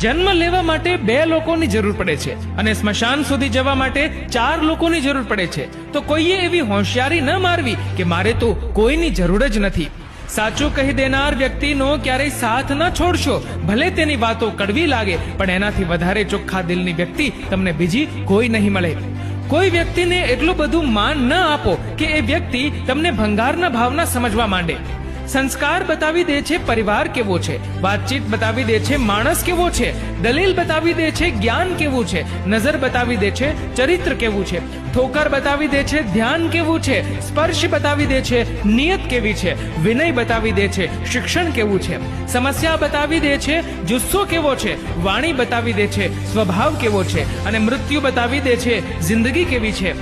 જન્મ લેવા માટે 2 લોકોની જરૂર પડે છે અને સ્મશાન સુધી જવા માટે 4 લોકોની જરૂર પડે છે. તો કોઈએ એવી હોશિયારી ન મારવી કે મારે તો કોઈની જરૂર જ નથી. સાચું કહી દેનાર વ્યક્તિનો ક્યારેય સાથ ન છોડશો. ભલે તેની વાતો કડવી લાગે, પણ એનાથી વધારે ચોખ્ખા દિલની વ્યક્તિ તમને બીજી કોઈ નહીં મળે. કોઈ વ્યક્તિને એટલું બધું માન ન આપો કે એ વ્યક્તિ તમને ભંગારના ભાવના સમજવા માંડે. સંસ્કાર બતાવી દે છે પરિવાર કેવો છે, વાતચીત બતાવી દે છે માણસ કેવો છે, દલીલ બતાવી દે છે જ્ઞાન કેવું છે, નજર બતાવી દે છે ચરિત્ર કેવું છે, ઠોકર બતાવી દે છે ધ્યાન કેવું છે, સ્પર્શ બતાવી દે છે નિયત કેવી છે, વિનય બતાવી દે છે શિક્ષણ કેવું છે, સમસ્યા બતાવી દે છે જુસ્સો કેવો છે, વાણી બતાવી દે છે સ્વભાવ કેવો છે, અને મૃત્યુ બતાવી દે છે જિંદગી કેવી છે.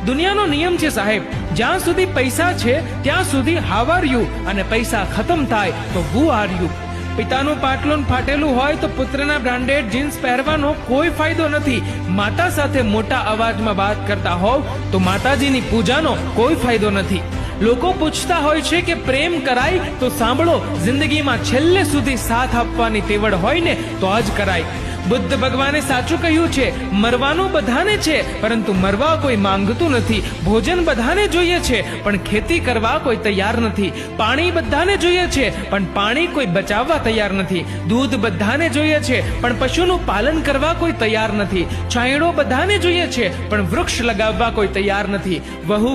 દુનિયાનો નિયમ છે સાહેબ, જ્યાં સુધી પૈસા છે ત્યાં સુધી હાવ આર યુ, અને પૈસા ખતમ થાય તો હુ આર યુ. પિતાનું પાટલું ફાટેલું હોય તો પુત્રના બ્રાન્ડેડ જીન્સ પહેરવાનો કોઈ ફાયદો નથી. માતા સાથે મોટા અવાજમાં વાત કરતા હોવ તો માતાજીની પૂજાનો કોઈ ફાયદો નથી. લોકો પૂછતા હોય છે કે પ્રેમ કરાય, તો સાંભળો, જિંદગીમાં છેલ્લે સુધી સાથ આપવાની તેવડ હોય ને તો જ કરાય. બુદ્ધ ભગવાને સાચું કહ્યું છે, મરવાનું બધાને છે પરંતુ મરવા કોઈ માંગતું નથી. ભોજન બધાને જોઈએ છે પણ ખેતી કરવા કોઈ તૈયાર નથી. પાણી બધાને જોઈએ છે પણ પાણી કોઈ બચાવવા તૈયાર નથી. દૂધ બધાને જોઈએ છે પણ પશુનું પાલન કરવા કોઈ તૈયાર નથી. છાંયડો બધાને જોઈએ છે પણ વૃક્ષ લગાવવા કોઈ તૈયાર નથી. વહુ